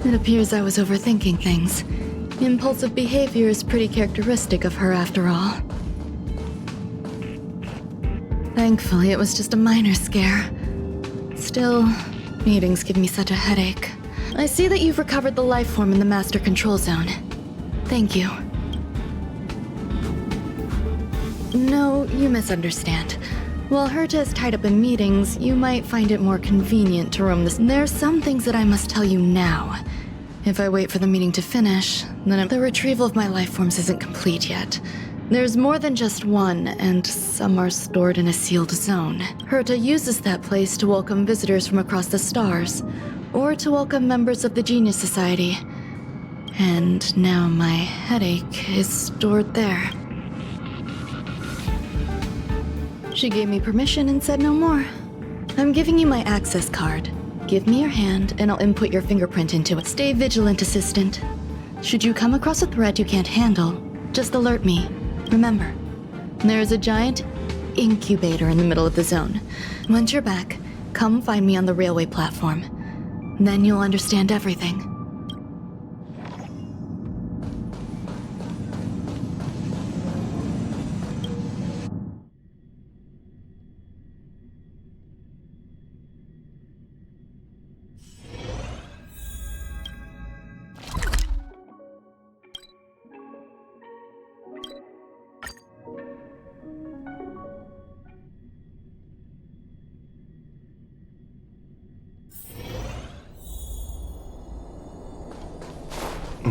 It appears I was overthinking things. Impulsive behavior is pretty characteristic of her after all. Thankfully, it was just a minor scare. Still, meetings give me such a headache. I see that you've recovered the life form in the master control zone. Thank you. No, you misunderstand. While Herta is tied up in meetings, you might find it more convenient to roam this. There's some things that I must tell you now. If I wait for the meeting to finish, then the retrieval of my life forms isn't complete yet. There's more than just one, and some are stored in a sealed zone. Herta uses that place to welcome visitors from across the stars, or to welcome members of the Genius Society. And now my headache is stored there. She gave me permission and said no more. I'm giving you my access card. Give me your hand, and I'll input your fingerprint into it. Stay vigilant, assistant. Should you come across a threat you can't handle, just alert me. Remember, there's a giant incubator in the middle of the zone. Once you're back, come find me on the railway platform. Then you'll understand everything.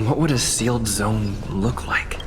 What would a sealed zone look like?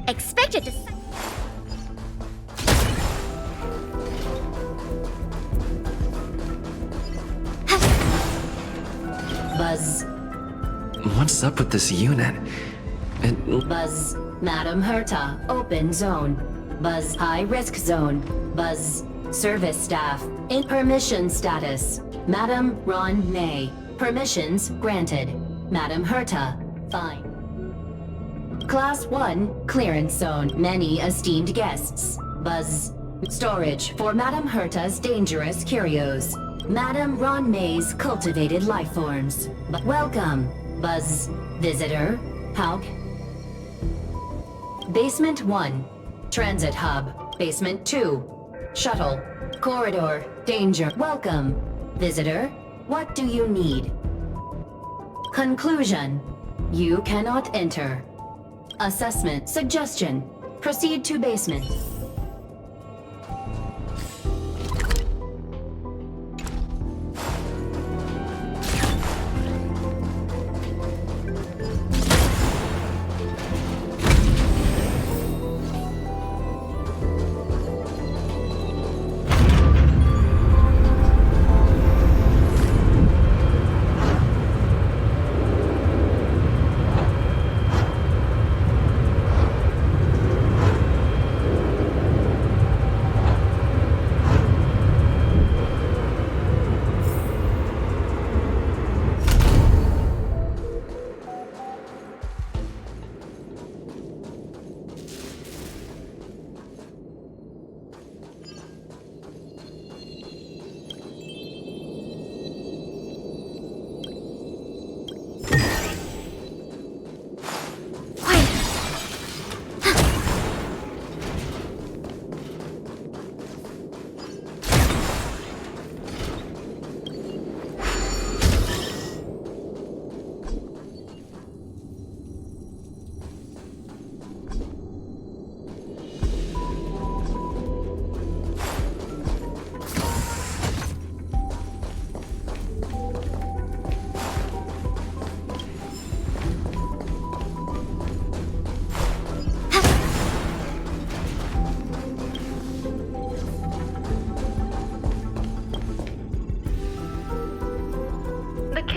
Expected to... Buzz. What's up with this unit? Buzz. Madam Herta, open zone. Buzz, high risk zone. Buzz, service staff, in permission status. Madam Ron May, permissions granted. Madam Herta, fine. Class 1, clearance zone, many esteemed guests. Buzz, storage for Madam Herta's dangerous curios. Madam Ron May's cultivated life forms. Welcome, Buzz, visitor, how... Basement 1, transit hub. Basement 2, shuttle, corridor, danger. Welcome, visitor, what do you need? Conclusion, you cannot enter. Assessment, suggestion, proceed to basement.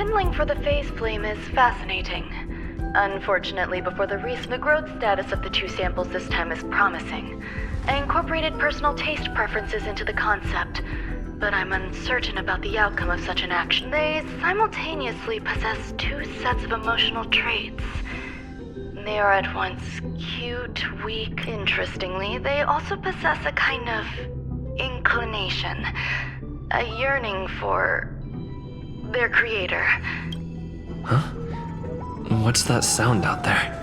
kindling for the phase flame is fascinating. Unfortunately, before the release, the growth status of the two samples this time is promising. I incorporated personal taste preferences into the concept, but I'm uncertain about the outcome of such an action. They simultaneously possess two sets of emotional traits. They are at once cute, weak. Interestingly, they also possess a kind of inclination, a yearning for their creator. Huh? What's that sound out there?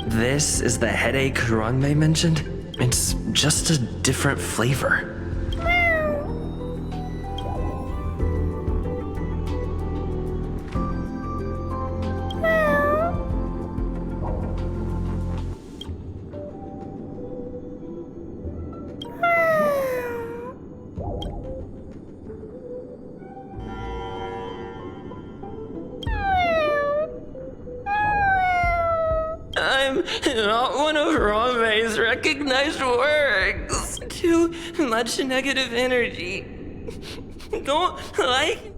This is the headache Ranmei mentioned? It's just a different flavor. I'm not one of Ranmei's recognized works. Too much negative energy. Don't like.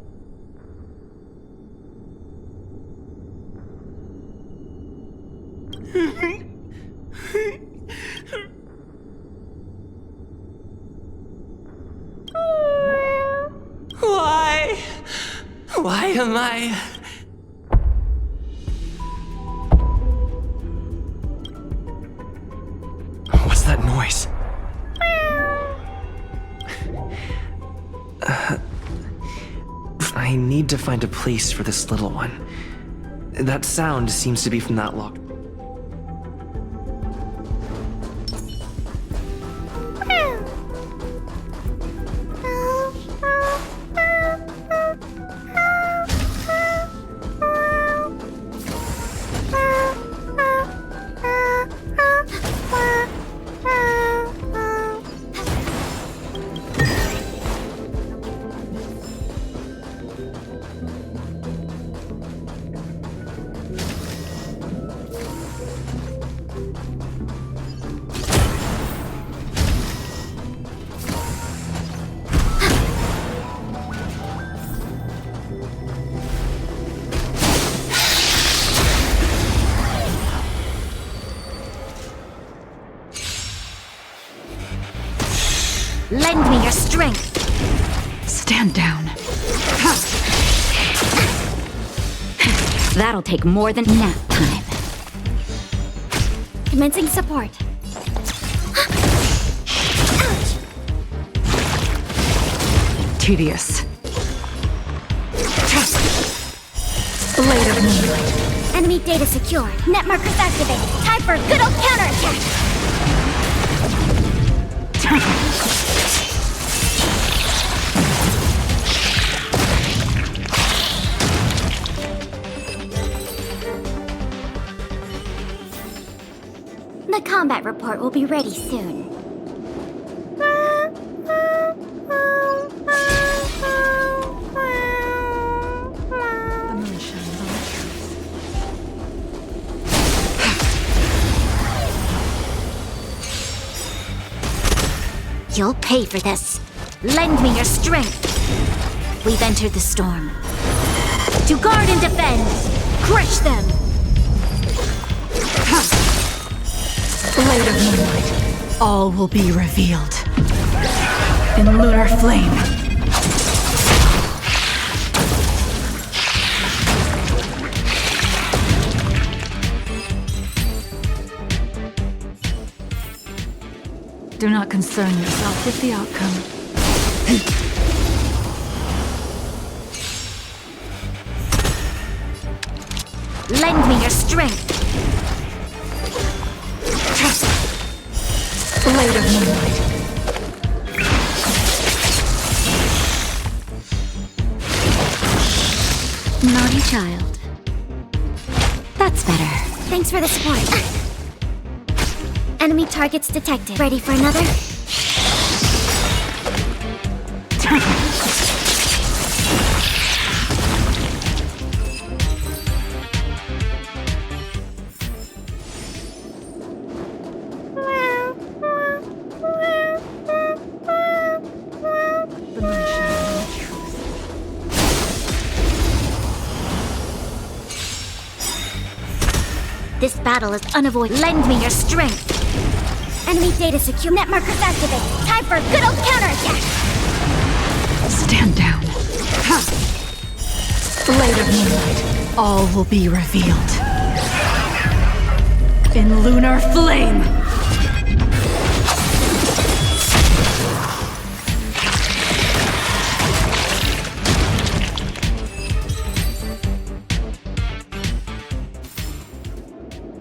Why? Why am I? What's that noise? I need to find a place for this little one. That sound seems to be from that locked. Lend me your strength. Stand down. That'll take more than nap time. Commencing support. Tedious. Blade of moonlight. Enemy data secure. Net markers activated. Time for a good old counterattack. The combat report will be ready soon. The moon shines on the trees. You'll pay for this. Lend me your strength. We've entered the storm. To guard and defend. Crush them. Blade of moonlight. All will be revealed. In lunar flame. Do not concern yourself with the outcome. Lend me your strength. Blade of moonlight. Naughty child. better. Thanks for the support. Enemy targets detected. Ready for another? This battle is unavoidable. Lend me your strength. Enemy data secure. Net markers activate. Time for a good old counterattack. Stand down. Blade of moonlight. All will be revealed. In lunar flame.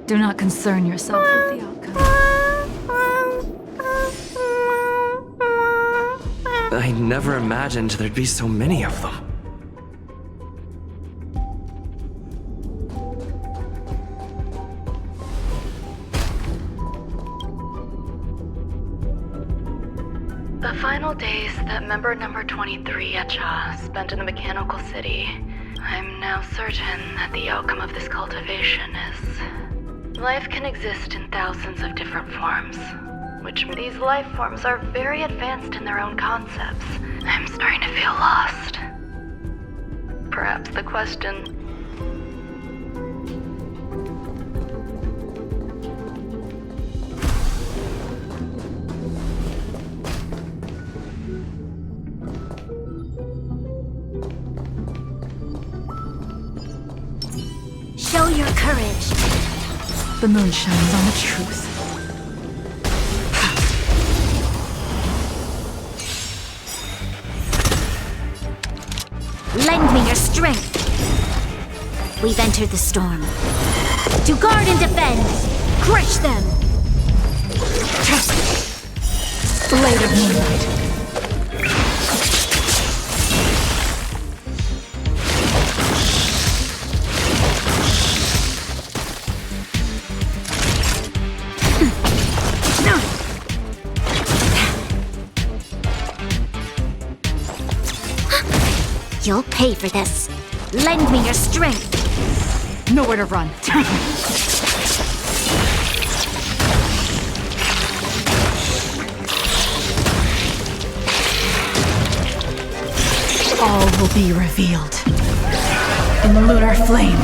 Do not concern yourself with the outcome. I never imagined there'd be so many of them. The final days that member number 23 Echa spent in the mechanical city, I'm now certain that the outcome of this cultivation is... Life can exist in thousands of different forms, which these life forms are very advanced in their own concepts. I'm starting to feel lost. Perhaps the question... Show your courage. The moon shines on the truth. Lend me your strength. We've entered the storm. To guard and defend. Crush them. Blade of moonlight. You'll pay for this. Lend me your strength. Nowhere to run. All will be revealed. In the lunar flame.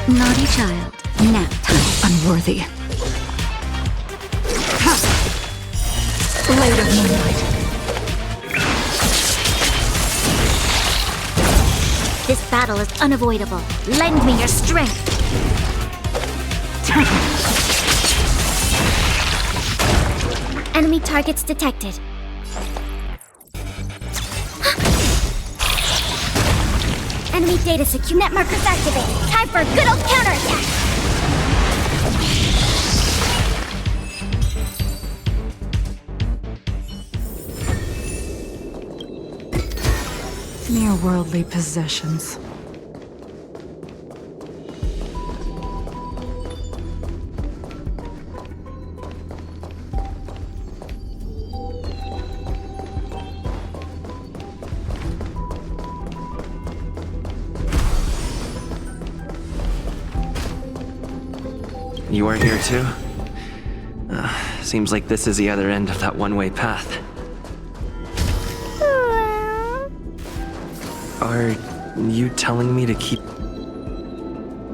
Naughty child. Nap time. Unworthy. Blade of moonlight. This battle is unavoidable. Lend me your strength. Enemy targets detected. Enemy data secure. Net markers activated. Time for a good old counterattack. Mere worldly possessions. You are here too? Seems like this is the other end of that one-way path. Are you telling me to keep...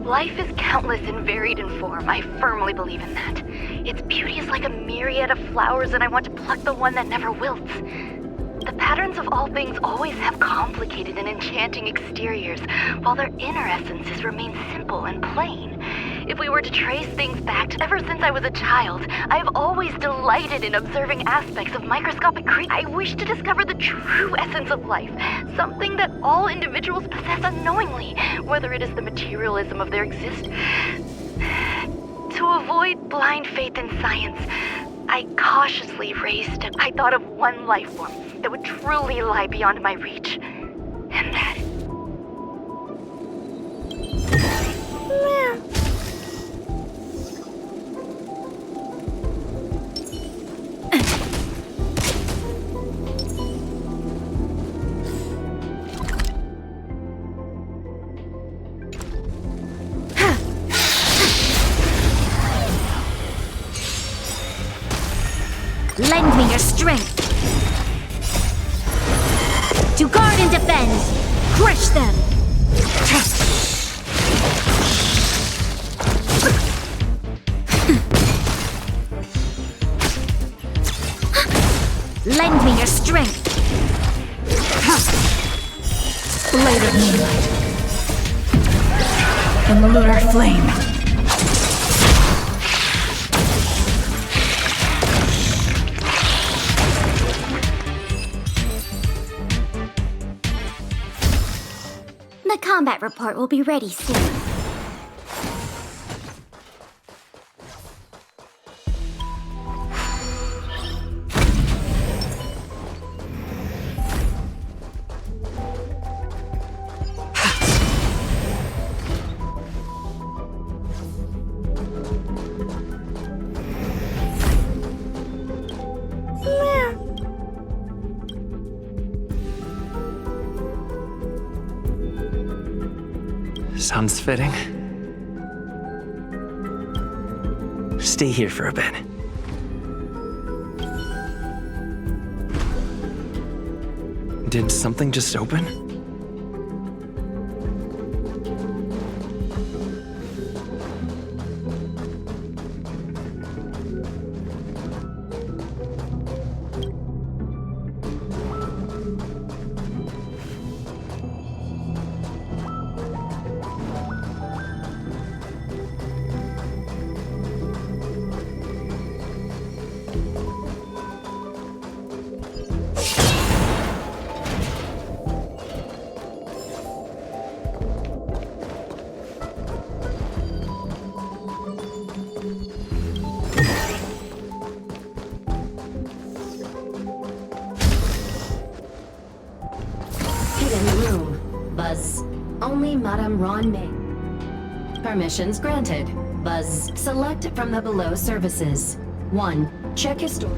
Life is countless and varied in form. I firmly believe in that. Its beauty is like a myriad of flowers, and I want to pluck the one that never wilts. The patterns of all things always have complicated and enchanting exteriors, while their inner essences remain simple and plain. If we were to trace things back to ever since I was a child, I have always delighted in observing aspects of microscopic creatures. I wish to discover the true essence of life, something that all individuals possess unknowingly, whether it is the materialism of their existence. To avoid blind faith in science, I cautiously raised. I thought of one life form that would truly lie beyond my reach. And that... Lend me your strength. To guard and defend. Crush them. Lend me your strength. Blade of moonlight. And the lunar flame. The combat report will be ready soon. Sounds fitting. Stay here for a bit. Did something just open? Hidden room. Buzz. Only Madame Ron may. Permissions granted. Buzz. Select from the below services. 1. Check history.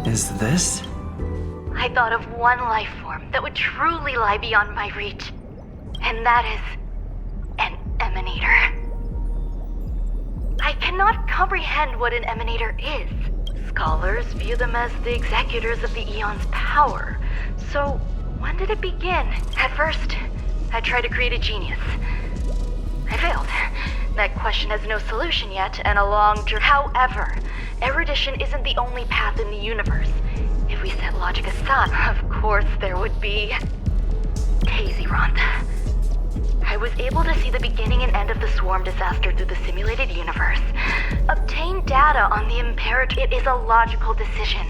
Is this? I thought of one life form that would truly lie beyond my reach. And that is... an emanator. I cannot comprehend what an emanator is. Scholars view them as the executors of the Eon's power. So, when did it begin? At first, I tried to create a genius. I failed. That question has no solution yet, and a long journey. However, erudition isn't the only path in the universe. If we set logic aside, of course there would be... Hazy-Ronth. I was able to see the beginning and end of the swarm disaster through the simulated universe. Obtain data on the imperative. It is a logical decision.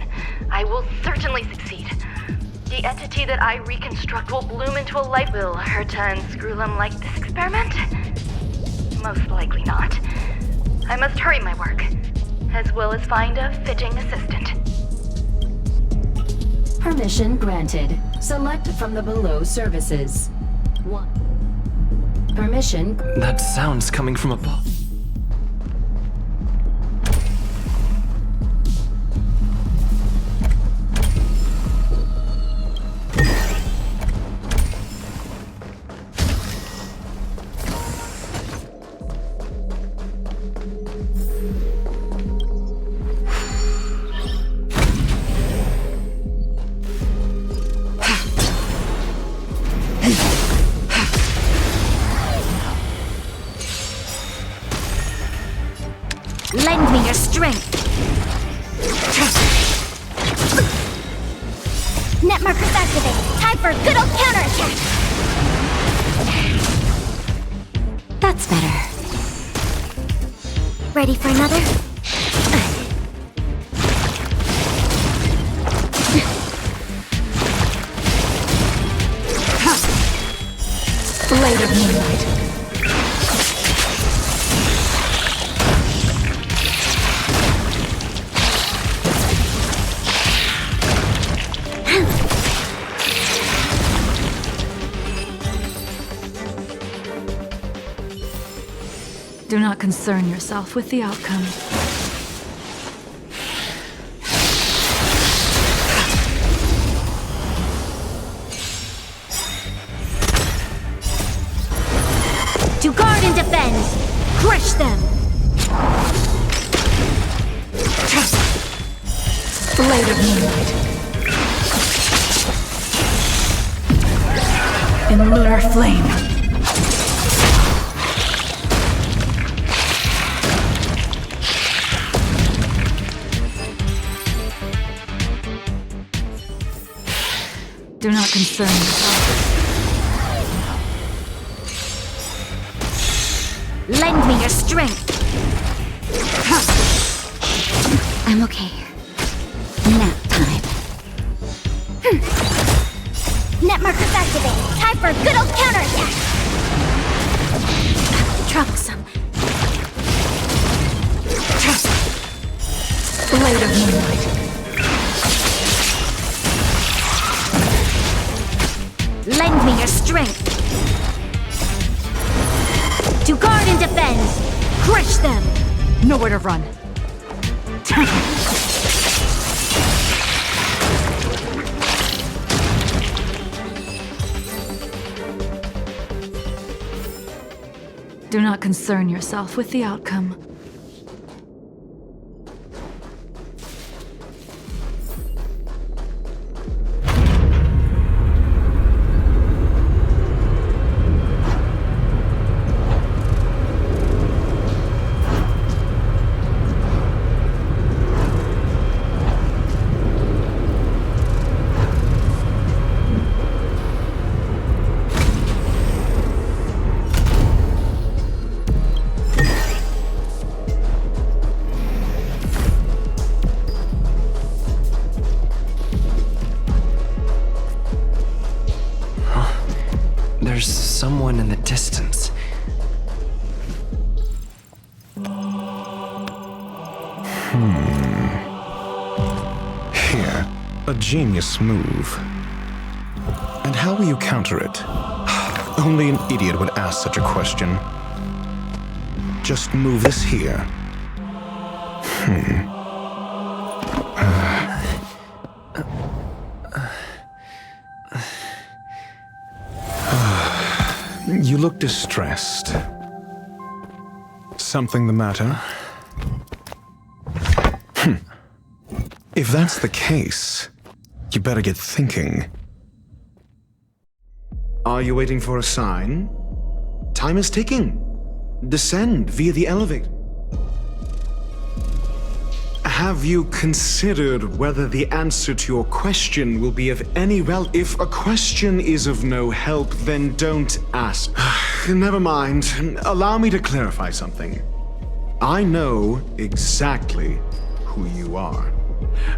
I will certainly succeed. The entity that I reconstruct will bloom into a life. Will Herta and Screwlum like this experiment? Most likely not. I must hurry my work, as well as find a fitting assistant. Permission granted. Select from the below services. 1. Permission. That sound's coming from above. Lend me your strength. Net markers activate. Time for a good old counterattack. That's better. Ready for another? Blade of moonlight. Do not concern yourself with the outcome. To guard and defend! Crush them! Blade of moonlight. In lunar flame. Do not concern yourself. Lend me your strength! I'm okay. Nap time. Net markers activated. Time for a good old counterattack! Troublesome. Blade of moonlight. Lend me your strength! To guard and defend! Crush them! Nowhere to run. Do not concern yourself with the outcome. There's someone in the distance. Here, a genius move. And how will you counter it? Only an idiot would ask such a question. Just move this here. You look distressed. Something the matter? If that's the case, you better get thinking. Are you waiting for a sign? Time is ticking. Descend via the elevator. Have you considered whether the answer to your question will be of any relevance? If a question is of no help, then don't ask. Never mind. Allow me to clarify something. I know exactly who you are.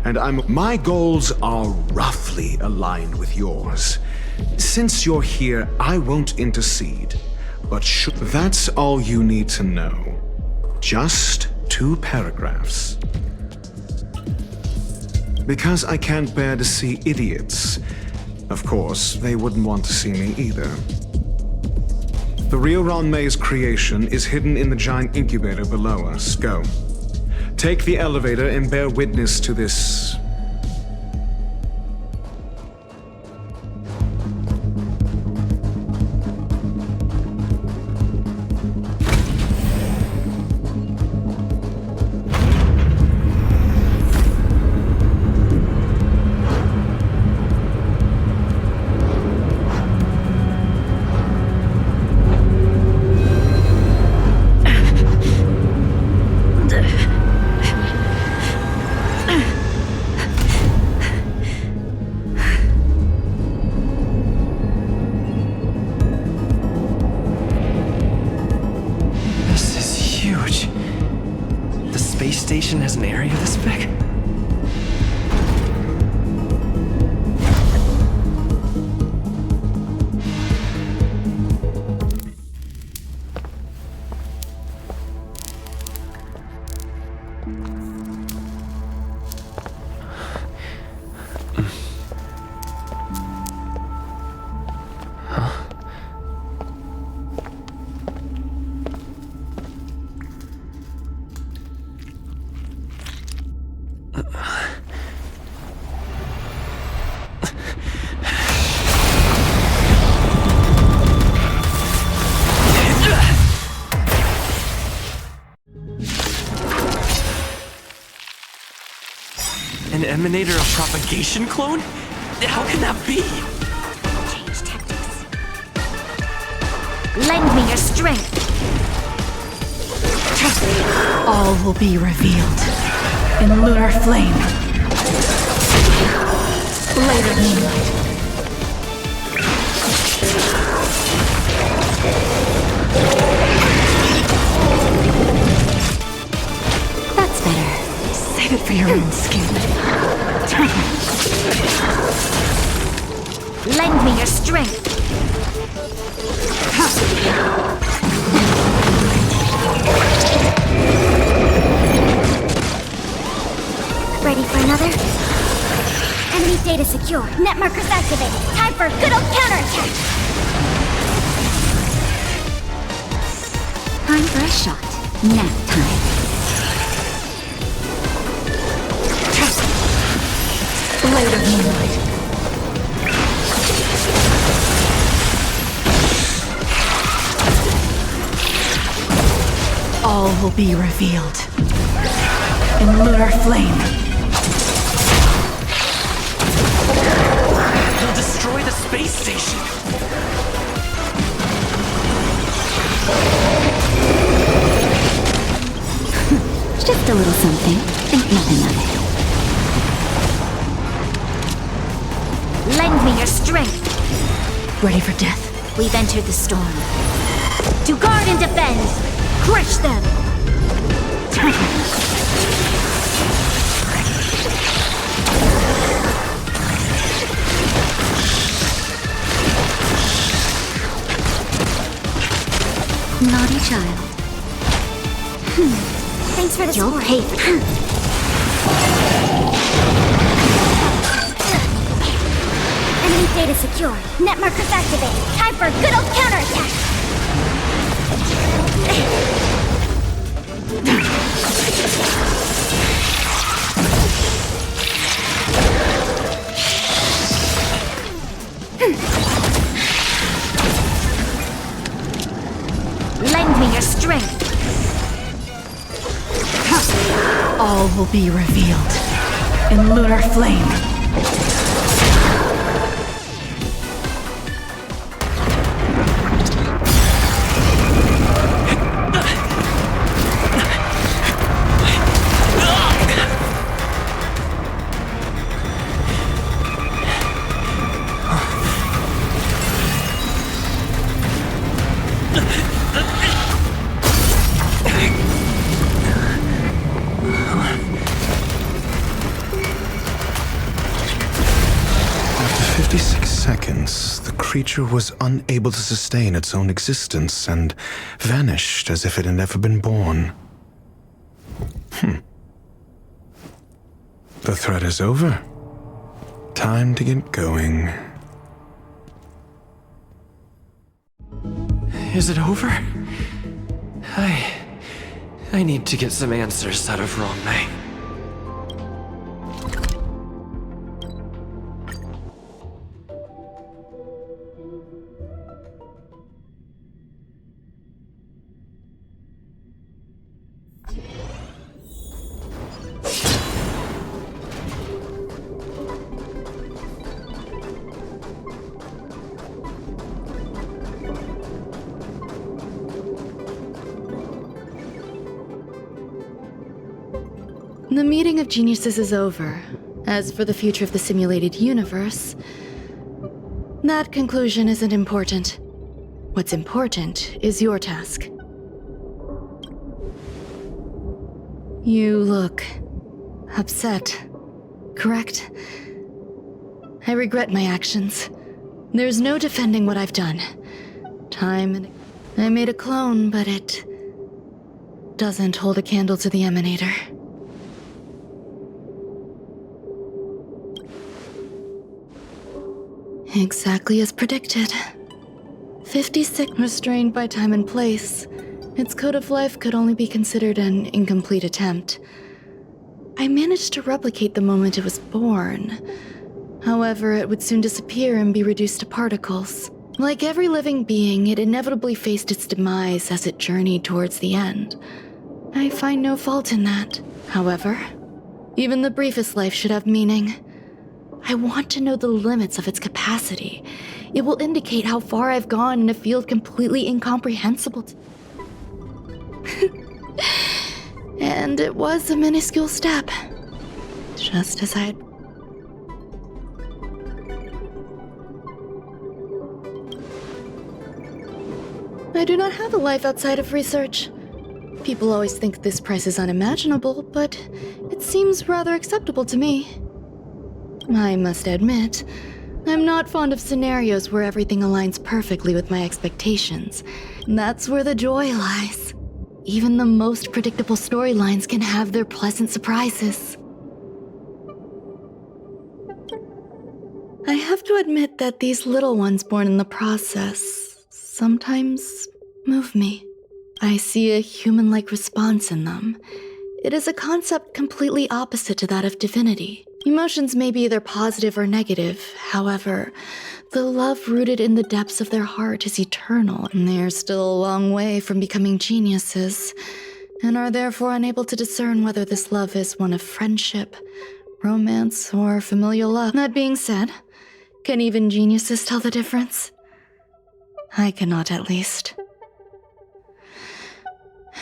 And my goals are roughly aligned with yours. Since you're here, I won't intercede. But that's all you need to know. Just 2 paragraphs. Because I can't bear to see idiots. Of course, they wouldn't want to see me either. The real Ron May's creation is hidden in the giant incubator below us. Go. Take the elevator and bear witness to this. Station has an area this big? emanator of propagation clone? How can that be? Change tactics. Lend me your strength. All will be revealed in lunar flame. Blade of moonlight. That's better. Save it for your own skin. Lend me your strength. Ready for another? Enemy data secure. Net markers activated. Time for a good old counterattack. Time for a shot. Nap time. Blade of moonlight. All will be revealed in lunar flame. He'll destroy the space station. Just a little something. Think nothing of it. Lend me your strength. Ready for death? We've entered the storm. To guard and defend! Crush them! Naughty child. Thanks for the You'll pay for Enemy data secure. Net markers activated. Time for a good old counterattack. Lend me your strength. All will be revealed in lunar flame. The creature was unable to sustain its own existence and vanished as if it had never been born. The threat is over. Time to get going. Is it over? I need to get some answers out of Wrong May. The meeting of geniuses is over. As for the future of the simulated universe, that conclusion isn't important. What's important is your task. You look upset, correct? I regret my actions. There's no defending what I've done. I made a clone, but it doesn't hold a candle to the emanator. Exactly as predicted. 56 restrained by time and place. Its code of life could only be considered an incomplete attempt. I managed to replicate the moment it was born. However, it would soon disappear and be reduced to particles. Like every living being, it inevitably faced its demise as it journeyed towards the end. I find no fault in that. However, Even the briefest life should have meaning. I want to know the limits of its capacity. It will indicate how far I've gone in a field completely incomprehensible to... And it was a minuscule step. Just as I had... I do not have a life outside of research. People always think this price is unimaginable, but it seems rather acceptable to me. I must admit, I'm not fond of scenarios where everything aligns perfectly with my expectations. That's where the joy lies. Even the most predictable storylines can have their pleasant surprises. I have to admit that these little ones born in the process sometimes move me. I see a human-like response in them. It is a concept completely opposite to that of divinity. Emotions may be either positive or negative. However, the love rooted in the depths of their heart is eternal, and they are still a long way from becoming geniuses, and are therefore unable to discern whether this love is one of friendship, romance, or familial love. That being said, can even geniuses tell the difference? I cannot, at least.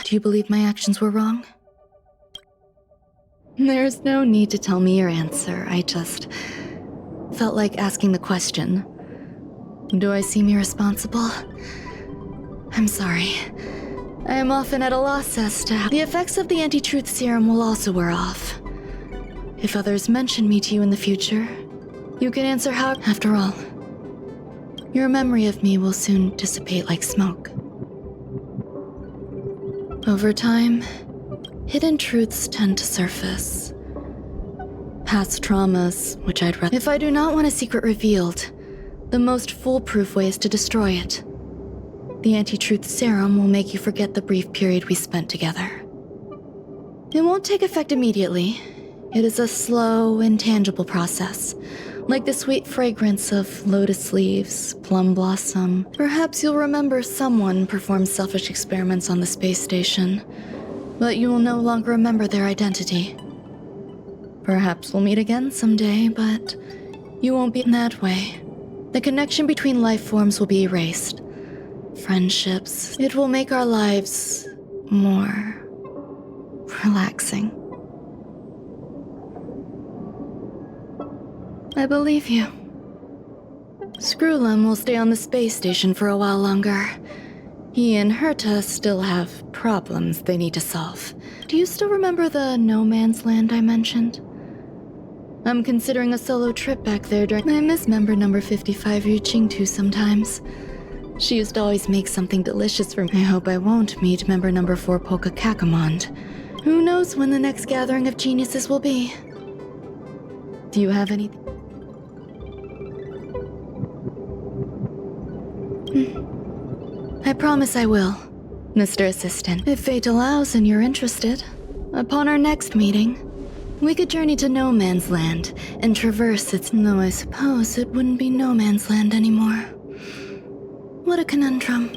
Do you believe my actions were wrong? There's no need to tell me your answer. I just felt like asking the question. Do I seem irresponsible? I'm sorry. I am often at a loss as to how the effects of the anti-truth serum will also wear off. If others mention me to you in the future, you can answer how. After all, your memory of me will soon dissipate like smoke. Over time, hidden truths tend to surface. Past traumas, which I'd rather... If I do not want a secret revealed, the most foolproof way is to destroy it. The anti-truth serum will make you forget the brief period we spent together. It won't take effect immediately. It is a slow, intangible process, like the sweet fragrance of lotus leaves, plum blossom. Perhaps you'll remember someone performed selfish experiments on the space station, but you will no longer remember their identity. Perhaps we'll meet again someday, but you won't be in that way. The connection between life forms will be erased. Friendships. It will make our lives more relaxing. I believe you. Screwlum will stay on the space station for a while longer. He and Herta still have problems they need to solve. Do you still remember the no man's land I mentioned? I'm considering a solo trip back there during... I miss member number 55 reaching to sometimes. She used to always make something delicious for me. I hope I won't meet member number 4 Polka Kakamond. Who knows when the next gathering of geniuses will be? Do you have anything? I promise I will, Mr. Assistant. If fate allows and you're interested, upon our next meeting, we could journey to No Man's Land and traverse its... Though I suppose it wouldn't be No Man's Land anymore. What a conundrum.